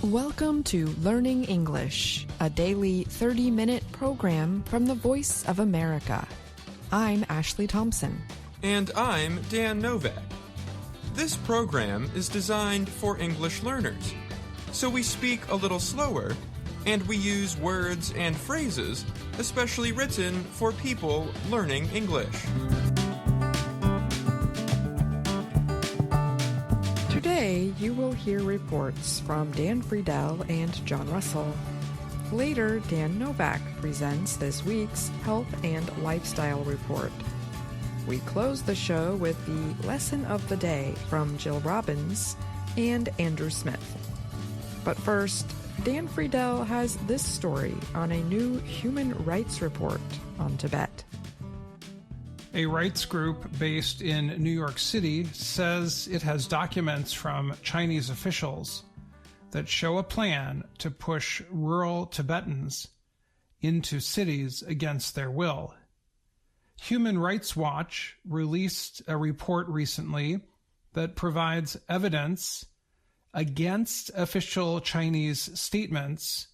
Welcome to Learning English, a daily 30-minute program from the Voice of America. I'm Ashley Thompson. And I'm Dan Novak. This program is designed for English learners, so we speak a little slower, and we use words and phrases especially written for people learning English. Today, you will hear reports from Dan Friedel and John Russell. Later, Dan Novak presents this week's Health and Lifestyle Report. We close the show with the Lesson of the Day from Jill Robbins and Andrew Smith. But first, Dan Friedel has this story on a new human rights report on Tibet. A rights group based in New York City says it has documents from Chinese officials that show a plan to push rural Tibetans into cities against their will. Human Rights Watch released a report recently that provides evidence against official Chinese statements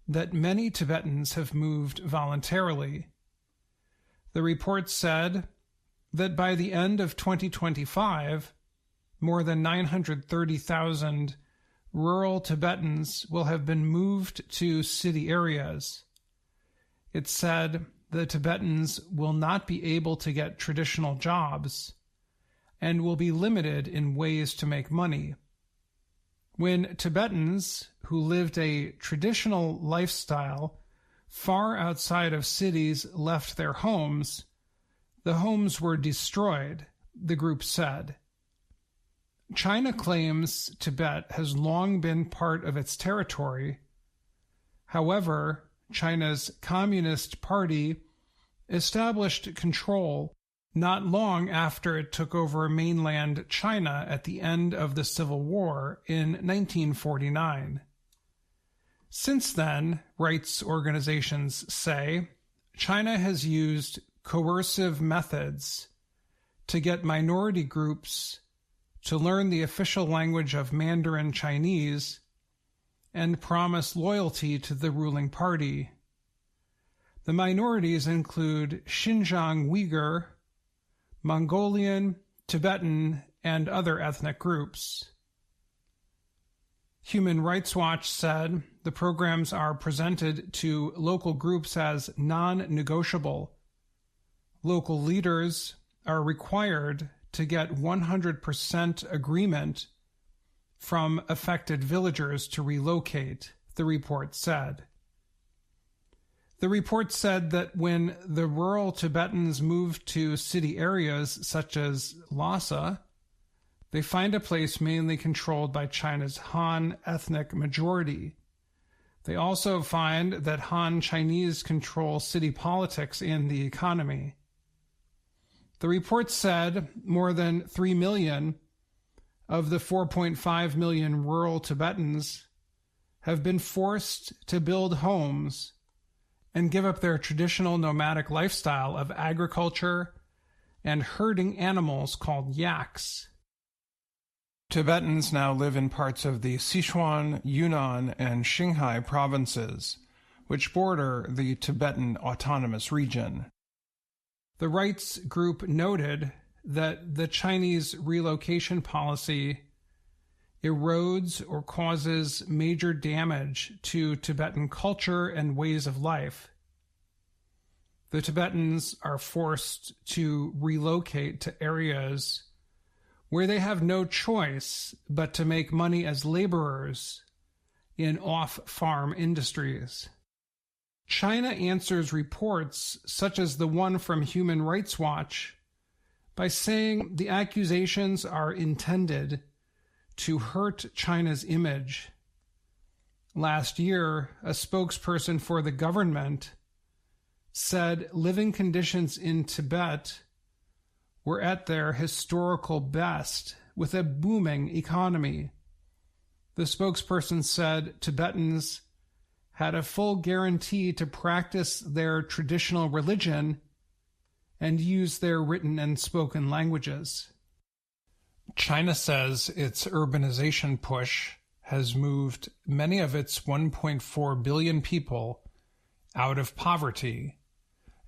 that many Tibetans have moved voluntarily. The report said that by the end of 2025, more than 930,000 rural Tibetans will have been moved to city areas. It said the Tibetans will not be able to get traditional jobs and will be limited in ways to make money. When Tibetans who lived a traditional lifestyle far outside of cities left their homes, the homes were destroyed, the group said. China claims Tibet has long been part of its territory. However, China's Communist Party established control not long after it took over mainland China at the end of the Civil War in 1949. Since then, rights organizations say, China has used coercive methods to get minority groups to learn the official language of Mandarin Chinese and promise loyalty to the ruling party. The minorities include Xinjiang Uyghur, Mongolian, Tibetan, and other ethnic groups. Human Rights Watch said the programs are presented to local groups as non-negotiable. Local leaders are required to get 100% agreement from affected villagers to relocate, the report said. The report said that when the rural Tibetans move to city areas such as Lhasa, they find a place mainly controlled by China's Han ethnic majority. They also find that Han Chinese control city politics and the economy. The report said more than 3 million of the 4.5 million rural Tibetans have been forced to build homes and give up their traditional nomadic lifestyle of agriculture and herding animals called yaks. Tibetans now live in parts of the Sichuan, Yunnan, and Qinghai provinces, which border the Tibetan Autonomous Region. The rights group noted that the Chinese relocation policy erodes or causes major damage to Tibetan culture and ways of life. The Tibetans are forced to relocate to areas where they have no choice but to make money as laborers in off-farm industries. China answers reports such as the one from Human Rights Watch by saying the accusations are intended to hurt China's image. Last year, a spokesperson for the government said living conditions in Tibet were at their historical best with a booming economy. The spokesperson said Tibetans had a full guarantee to practice their traditional religion and use their written and spoken languages. China says its urbanization push has moved many of its 1.4 billion people out of poverty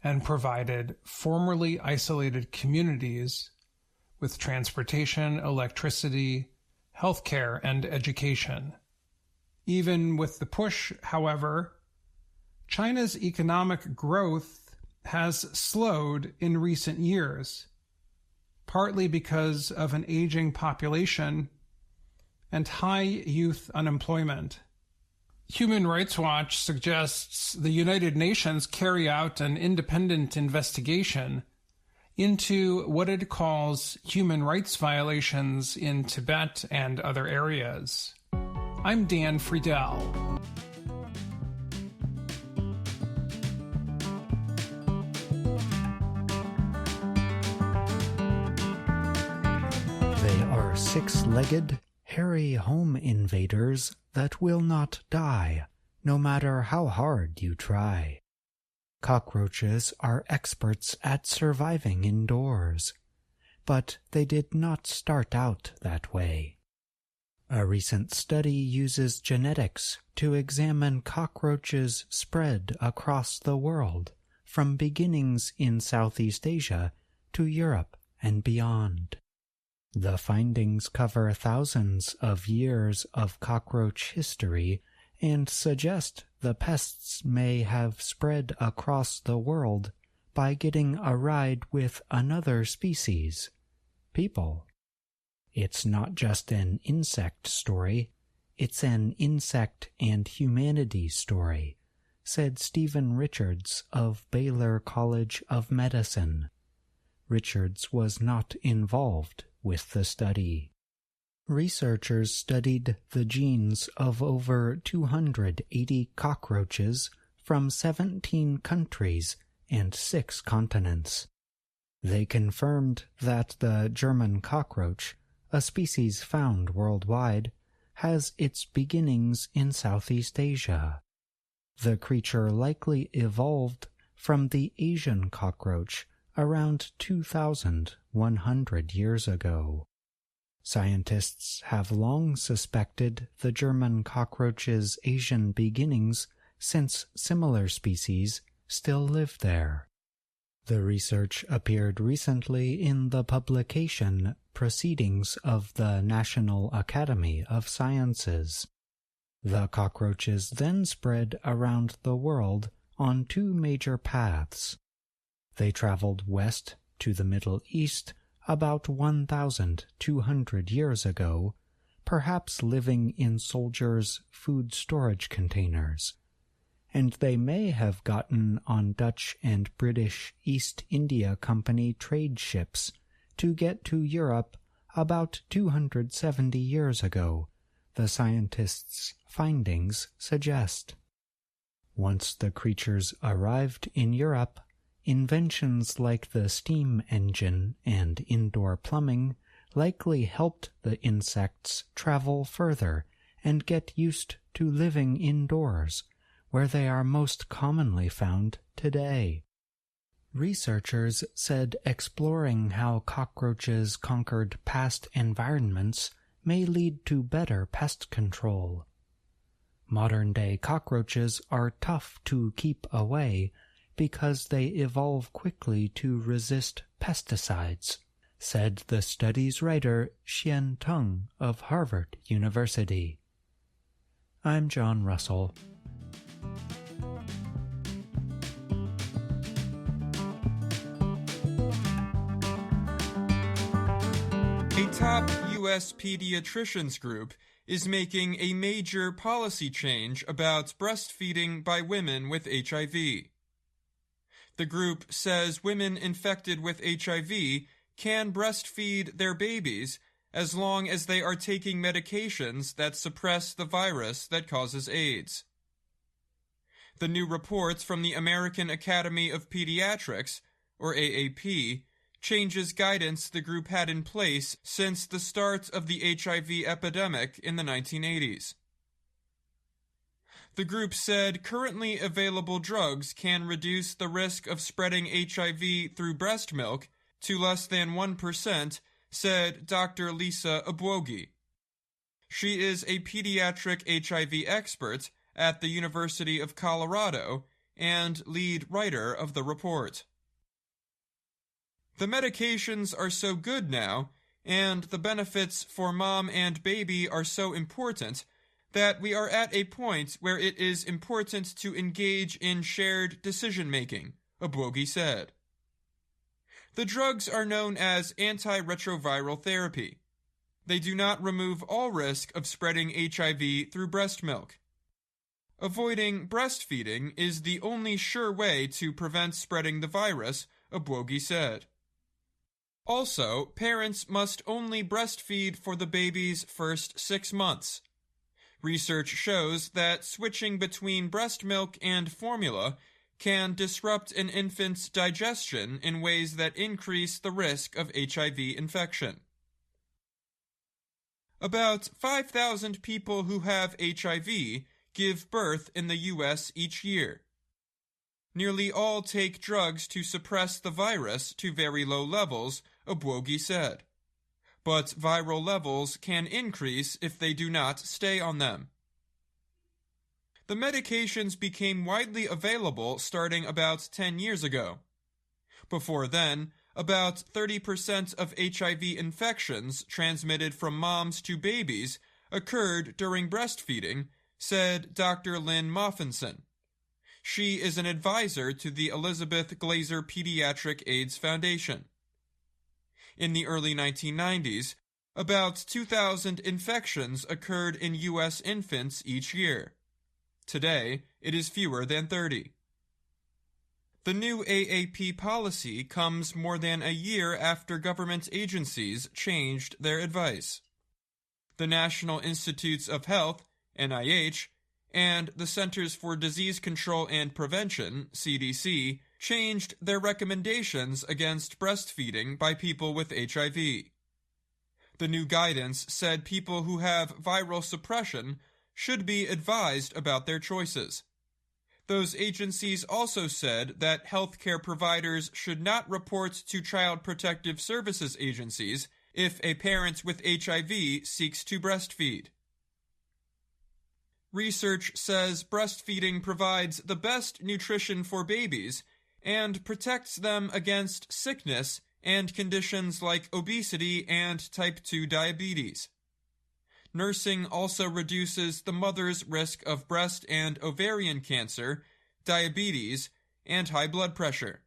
and provided formerly isolated communities with transportation, electricity, healthcare, and education. Even with the push, however, China's economic growth has slowed in recent years, partly because of an aging population and high youth unemployment. Human Rights Watch suggests the United Nations carry out an independent investigation into what it calls human rights violations in Tibet and other areas. I'm Dan Friedel. They are six-legged, hairy home invaders that will not die, no matter how hard you try. Cockroaches are experts at surviving indoors, but they did not start out that way. A recent study uses genetics to examine cockroaches' spread across the world, from beginnings in Southeast Asia to Europe and beyond. The findings cover thousands of years of cockroach history and suggest the pests may have spread across the world by getting a ride with another species, people. It's not just an insect story, it's an insect and humanity story, said Stephen Richards of Baylor College of Medicine. Richards was not involved with the study. Researchers studied the genes of over 280 cockroaches from 17 countries and 6 continents. They confirmed that the German cockroach, a species found worldwide, has its beginnings in Southeast Asia. The creature likely evolved from the Asian cockroach around 2,100 years ago. Scientists have long suspected the German cockroach's Asian beginnings since similar species still live there. The research appeared recently in the publication Proceedings of the National Academy of Sciences. The cockroaches then spread around the world on 2 major paths. They traveled west to the Middle East about 1,200 years ago, perhaps living in soldiers' food storage containers, and they may have gotten on Dutch and British East India Company trade ships to get to Europe about 270 years ago, the scientists' findings suggest. Once the creatures arrived in Europe, inventions like the steam engine and indoor plumbing likely helped the insects travel further and get used to living indoors, where they are most commonly found today. Researchers said exploring how cockroaches conquered past environments may lead to better pest control. Modern-day cockroaches are tough to keep away because they evolve quickly to resist pesticides, said the study's writer Xian Teng of Harvard University. I'm John Russell. A top U.S. pediatricians group is making a major policy change about breastfeeding by women with HIV. The group says women infected with HIV can breastfeed their babies as long as they are taking medications that suppress the virus that causes AIDS. The new reports from the American Academy of Pediatrics, or AAP, changes guidance the group had in place since the start of the HIV epidemic in the 1980s. The group said currently available drugs can reduce the risk of spreading HIV through breast milk to less than 1%, said Dr. Lisa Abwogi. She is a pediatric HIV expert at the University of Colorado and lead writer of the report. The medications are so good now, and the benefits for mom and baby are so important, that we are at a point where it is important to engage in shared decision-making, Obwogi said. The drugs are known as antiretroviral therapy. They do not remove all risk of spreading HIV through breast milk. Avoiding breastfeeding is the only sure way to prevent spreading the virus, Obwogi said. Also, parents must only breastfeed for the baby's first 6 months. Research shows that switching between breast milk and formula can disrupt an infant's digestion in ways that increase the risk of HIV infection. About 5,000 people who have HIV give birth in the U.S. each year. Nearly all take drugs to suppress the virus to very low levels, Obwogi said. But viral levels can increase if they do not stay on them. The medications became widely available starting about 10 years ago. Before then, about 30% of HIV infections transmitted from moms to babies occurred during breastfeeding, said Dr. Lynn Moffinson. She is an advisor to the Elizabeth Glaser Pediatric AIDS Foundation. In the early 1990s, about 2,000 infections occurred in U.S. infants each year. Today, it is fewer than 30. The new AAP policy comes more than a year after government agencies changed their advice. The National Institutes of Health, NIH, and the Centers for Disease Control and Prevention, CDC, changed their recommendations against breastfeeding by people with HIV. The new guidance said people who have viral suppression should be advised about their choices. Those agencies also said that healthcare providers should not report to Child Protective Services agencies if a parent with HIV seeks to breastfeed. Research says breastfeeding provides the best nutrition for babies and protects them against sickness and conditions like obesity and type 2 diabetes. Nursing also reduces the mother's risk of breast and ovarian cancer, diabetes, and high blood pressure.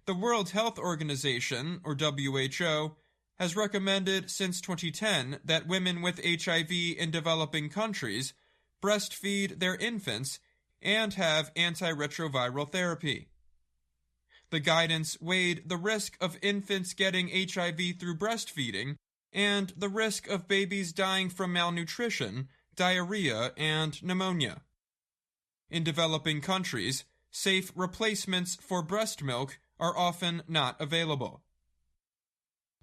The World Health Organization, or WHO, has recommended since 2010 that women with HIV in developing countries breastfeed their infants and have antiretroviral therapy. The guidance weighed the risk of infants getting HIV through breastfeeding and the risk of babies dying from malnutrition, diarrhea, and pneumonia. In developing countries, safe replacements for breast milk are often not available.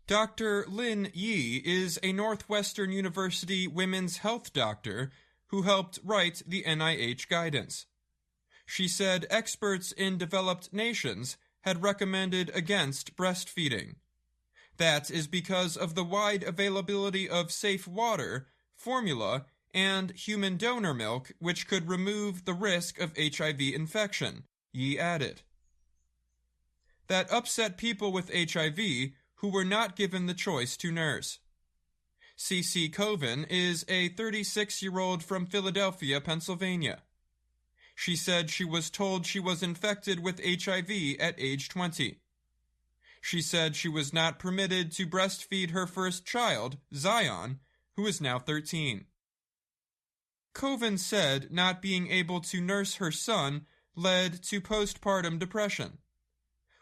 Dr. Lin Yi is a Northwestern University women's health doctor who helped write the NIH guidance. She said experts in developed nations had recommended against breastfeeding. That is because of the wide availability of safe water, formula, and human donor milk, which could remove the risk of HIV infection, Yi added. That upset people with HIV who were not given the choice to nurse. C.C. Coven is a 36-year-old from Philadelphia, Pennsylvania. She said she was told she was infected with HIV at age 20. She said she was not permitted to breastfeed her first child, Zion, who is now 13. Coven said not being able to nurse her son led to postpartum depression.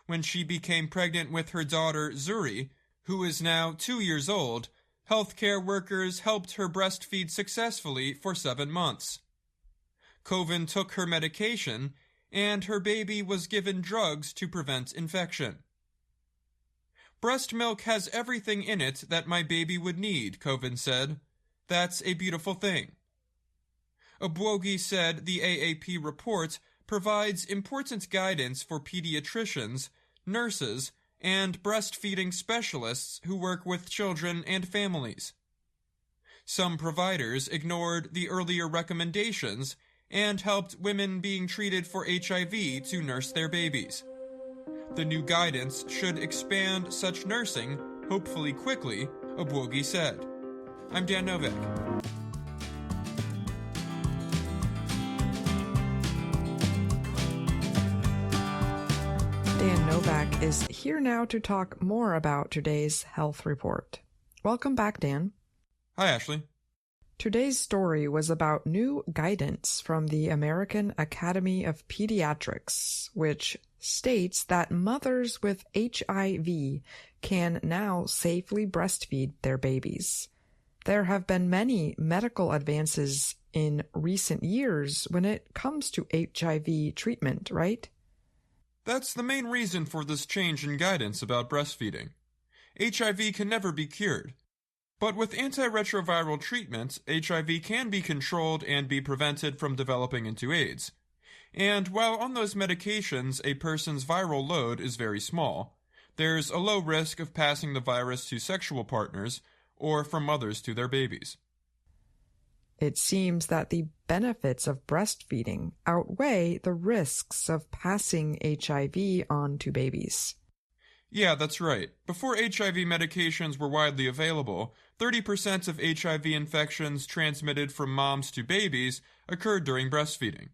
When she became pregnant with her daughter, Zuri, who is now 2 years old, healthcare workers helped her breastfeed successfully for 7 months. Coven took her medication, and her baby was given drugs to prevent infection. Breast milk has everything in it that my baby would need, Coven said. That's a beautiful thing. Obwogi said the AAP report provides important guidance for pediatricians, nurses, and breastfeeding specialists who work with children and families. Some providers ignored the earlier recommendations and helped women being treated for HIV to nurse their babies. The new guidance should expand such nursing, hopefully quickly, Obwogi said. I'm Dan Novak. Dan Novak is here now to talk more about today's health report. Welcome back, Dan. Hi, Ashley. Today's story was about new guidance from the American Academy of Pediatrics, which states that mothers with HIV can now safely breastfeed their babies. There have been many medical advances in recent years when it comes to HIV treatment, right? That's the main reason for this change in guidance about breastfeeding. HIV can never be cured. But with antiretroviral treatment, HIV can be controlled and be prevented from developing into AIDS. And while on those medications a person's viral load is very small, there's a low risk of passing the virus to sexual partners or from mothers to their babies. It seems that the benefits of breastfeeding outweigh the risks of passing HIV on to babies. Yeah, that's right. Before HIV medications were widely available, 30% of HIV infections transmitted from moms to babies occurred during breastfeeding.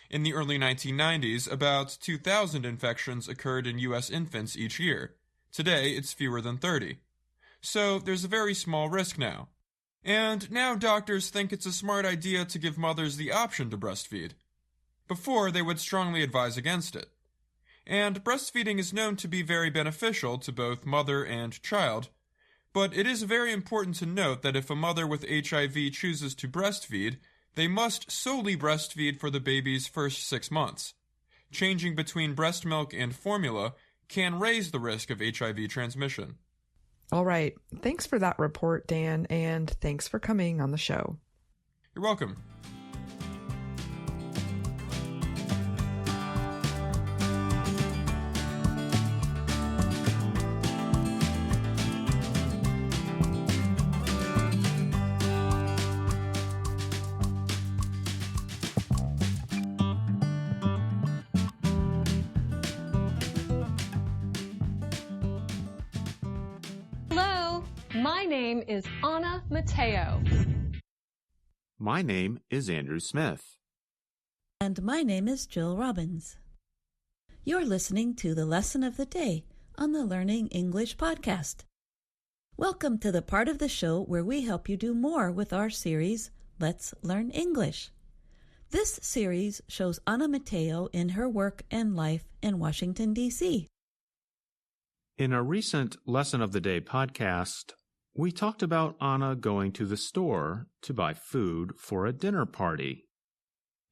In the early 1990s, about 2,000 infections occurred in U.S. infants each year. Today, it's fewer than 30. So there's a very small risk now. And now doctors think it's a smart idea to give mothers the option to breastfeed. Before, they would strongly advise against it. And breastfeeding is known to be very beneficial to both mother and child, but it is very important to note that if a mother with HIV chooses to breastfeed, they must solely breastfeed for the baby's first 6 months. Changing between breast milk and formula can raise the risk of HIV transmission. All right. Thanks for that report, Dan, and thanks for coming on the show. You're welcome. My name is Anna Mateo. My name is Andrew Smith. And my name is Jill Robbins. You're listening to the Lesson of the Day on the Learning English podcast. Welcome to the part of the show where we help you do more with our series, Let's Learn English. This series shows Anna Mateo in her work and life in Washington, D.C. In a recent Lesson of the Day podcast, we talked about Anna going to the store to buy food for a dinner party.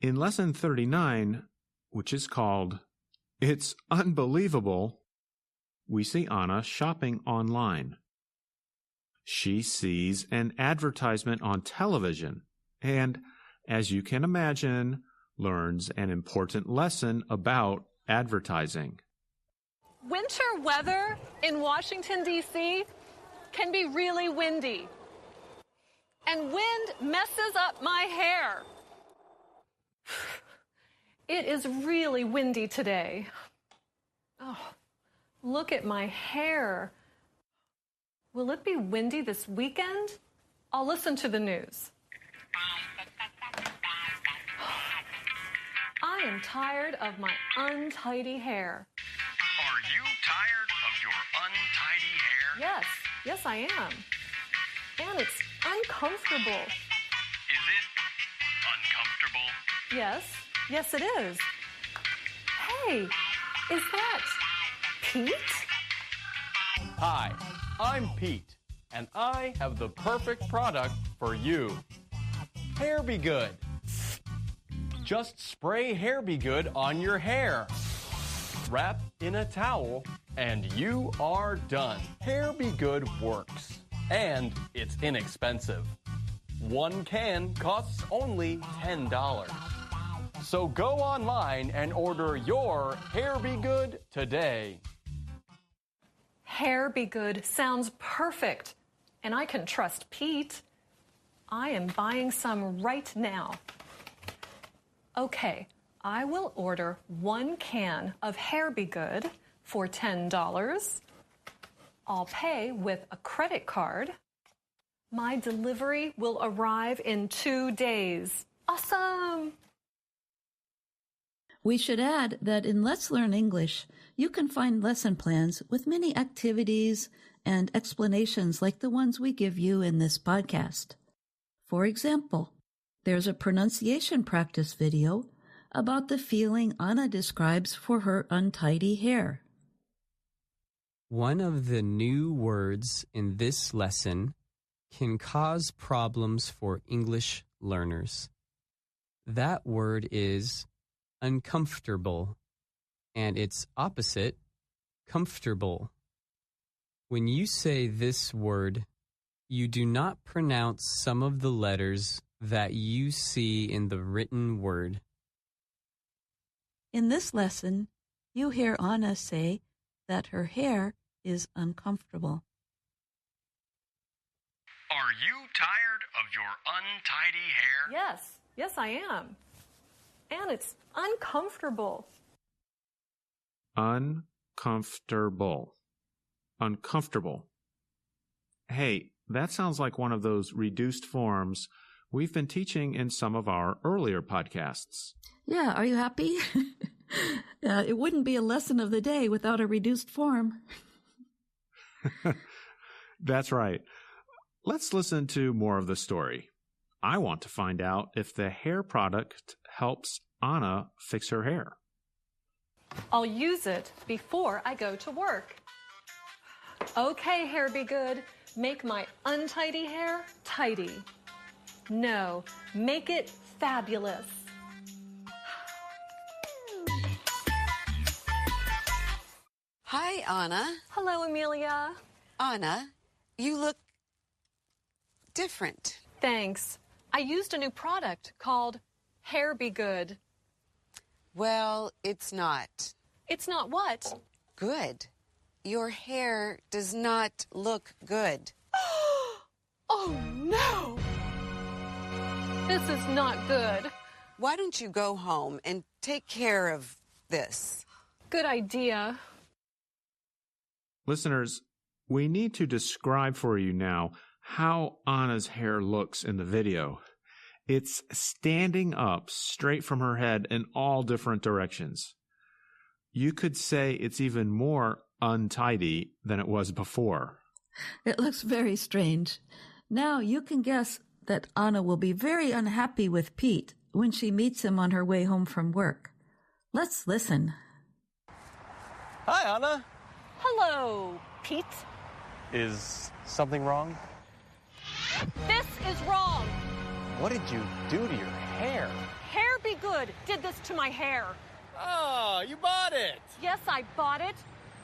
In Lesson 39, which is called It's Unbelievable, we see Anna shopping online. She sees an advertisement on television and, as you can imagine, learns an important lesson about advertising. Winter weather in Washington, D.C. can be really windy. And wind messes up my hair. It is really windy today. Oh, look at my hair. Will it be windy this weekend? I'll listen to the news. I am tired of my untidy hair. Are you tired of your untidy hair? Yes, I am. And it's uncomfortable. Is it uncomfortable? Yes, it is. Hey, is that Pete? Hi, I'm Pete, and I have the perfect product for you. Hair Be Good. Just spray Hair Be Good on your hair. Wrap in a towel, and you are done. Hair Be Good works, and it's inexpensive. One can costs only $10. So go online and order your Hair Be Good today. Hair Be Good sounds perfect, and I can trust Pete. I am buying some right now. Okay, I will order 1 can of Hair Be Good for $10. I'll pay with a credit card. My delivery will arrive in 2 days. Awesome! We should add that in Let's Learn English, you can find lesson plans with many activities and explanations like the ones we give you in this podcast. For example, there's a pronunciation practice video about the feeling Anna describes for her untidy hair. One of the new words in this lesson can cause problems for English learners. That word is uncomfortable, and its opposite, comfortable. When you say this word, you do not pronounce some of the letters that you see in the written word. In this lesson, you hear Anna say that her hair is uncomfortable. Are you tired of your untidy hair? Yes, I am. And it's uncomfortable. Uncomfortable. Uncomfortable. Hey, that sounds like one of those reduced forms we've been teaching in some of our earlier podcasts. Yeah, are you happy? It wouldn't be a lesson of the day without a reduced form. That's right. Let's listen to more of the story. I want to find out if the hair product helps Anna fix her hair. I'll use it before I go to work. Okay, Hair Be Good, make my untidy hair tidy. No, make it fabulous. Hi, Anna. Hello, Amelia. Anna, you look different. Thanks. I used a new product called Hair Be Good. Well, it's not. It's not what? Good. Your hair does not look good. Oh, no! This is not good. Why don't you go home and take care of this? Good idea. Listeners, we need to describe for you now how Anna's hair looks in the video. It's standing up straight from her head in all different directions. You could say it's even more untidy than it was before. It looks very strange. Now you can guess that Anna will be very unhappy with Pete when she meets him on her way home from work. Let's listen. Hi, Anna. Hello, Pete. Is something wrong? This is wrong. What did you do to your hair? Hair Be Good did this to my hair. Oh, you bought it. Yes, I bought it.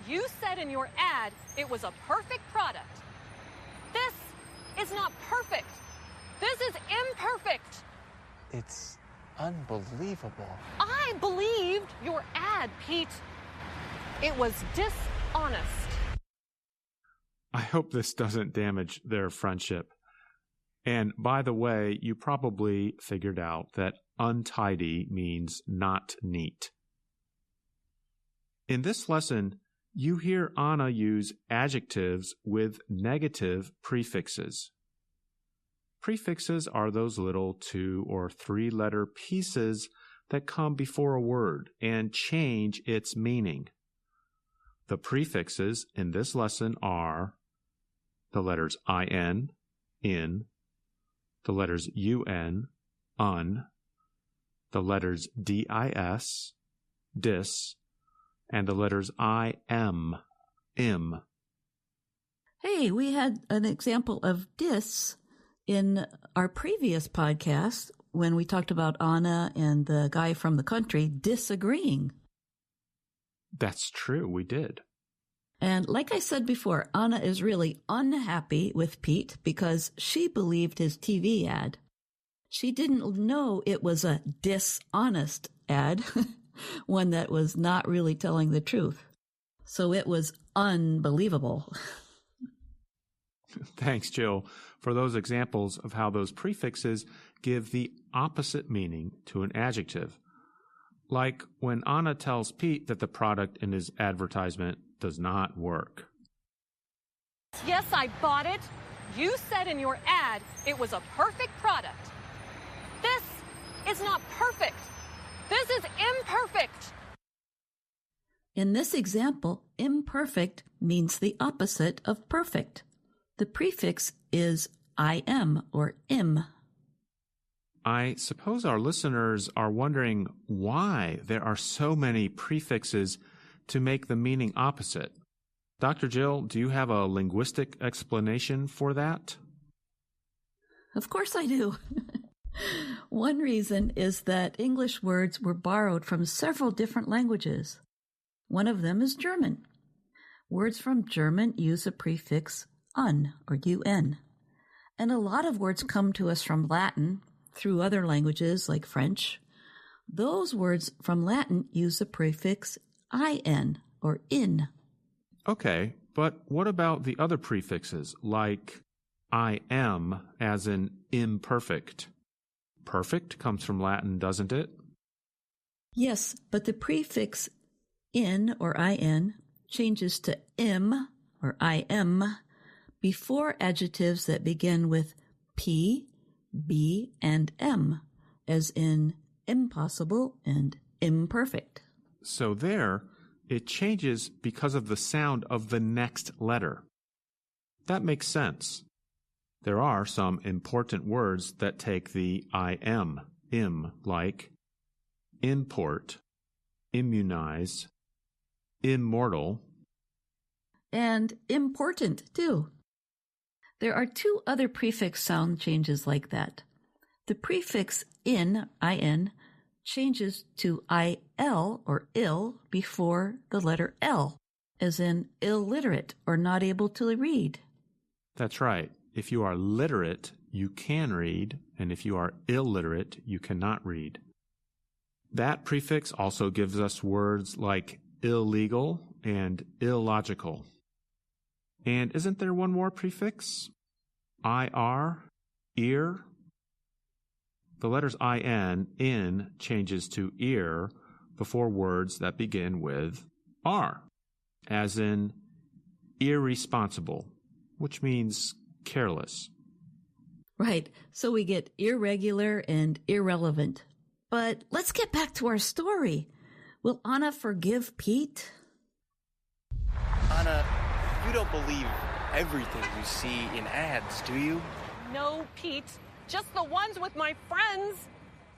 You said in your ad it was a perfect product. This is not perfect. This is imperfect. It's unbelievable. I believed your ad, Pete. It was dishonest. I hope this doesn't damage their friendship. And by the way, you probably figured out that untidy means not neat. In this lesson, you hear Anna use adjectives with negative prefixes. Prefixes are those little 2 or 3 letter pieces that come before a word and change its meaning. The prefixes in this lesson are the letters in, the letters un, the letters dis, and the letters im. Hey, we had an example of dis in our previous podcast when we talked about Anna and the guy from the country disagreeing. That's true, we did. And like I said before, Anna is really unhappy with Pete because she believed his TV ad. She didn't know it was a dishonest ad, one that was not really telling the truth. So it was unbelievable. Thanks, Jill, for those examples of how those prefixes give the opposite meaning to an adjective. Like when Anna tells Pete that the product in his advertisement does not work. Yes, I bought it. You said in your ad it was a perfect product. This is not perfect. This is imperfect. In this example, imperfect means the opposite of perfect. The prefix is im or im. I suppose our listeners are wondering why there are so many prefixes to make the meaning opposite. Dr. Jill, do you have a linguistic explanation for that? Of course I do. One reason is that English words were borrowed from several different languages. One of them is German. Words from German use a prefix un or un. And a lot of words come to us from Latin through other languages like French. Those words from Latin use the prefix in or in. Okay, but what about the other prefixes like I am as in imperfect? Perfect comes from Latin, doesn't it? Yes, but the prefix in or in changes to im or im before adjectives that begin with p, b, and m, as in impossible and imperfect. So there, it changes because of the sound of the next letter. That makes sense. There are some important words that take the im, like import, immunize, immortal, and important, too. There are two other prefix sound changes like that. The prefix in changes to il or ill before the letter L, as in illiterate or not able to read. That's right. If you are literate, you can read, and if you are illiterate, you cannot read. That prefix also gives us words like illegal and illogical. And isn't there one more prefix? IR, ear. The letters in changes to ear before words that begin with R, as in irresponsible, which means careless. Right, so we get irregular and irrelevant. But let's get back to our story. Will Anna forgive Pete? Anna, you don't believe everything you see in ads, do you? No, Pete. Just the ones with my friends.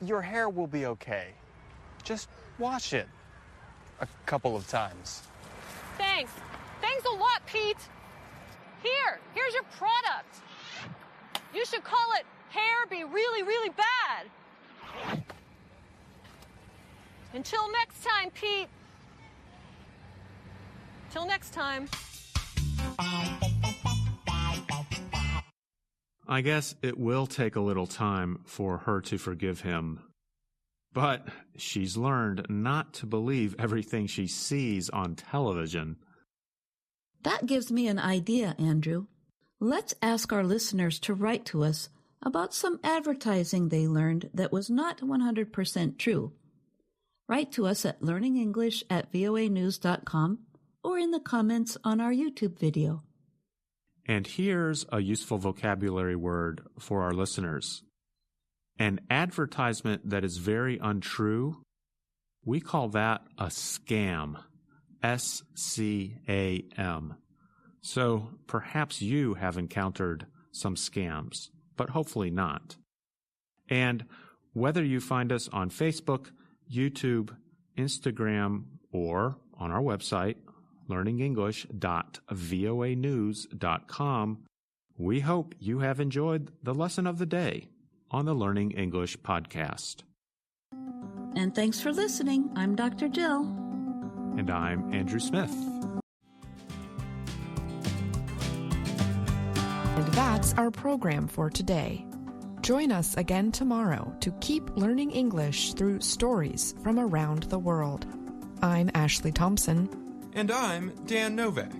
Your hair will be okay. Just wash it a couple of times. Thanks. Thanks a lot, Pete. Here's your product. You should call it Hair Be Really, Really Bad. Until next time, Pete. Till next time. I guess it will take a little time for her to forgive him. But she's learned not to believe everything she sees on television. That gives me an idea, Andrew. Let's ask our listeners to write to us about some advertising they learned that was not 100% true. Write to us at learningenglish@voanews.com or in the comments on our YouTube video. And here's a useful vocabulary word for our listeners. An advertisement that is very untrue, we call that a scam. S-C-A-M. So perhaps you have encountered some scams, but hopefully not. And whether you find us on Facebook, YouTube, Instagram, or on our website, learningenglish.voanews.com, we hope you have enjoyed the lesson of the day on the Learning English podcast. And thanks for listening. I'm Dr. Jill. And I'm Andrew Smith. And that's our program for today. Join us again tomorrow to keep learning English through stories from around the world. I'm Ashley Thompson. And I'm Dan Novak.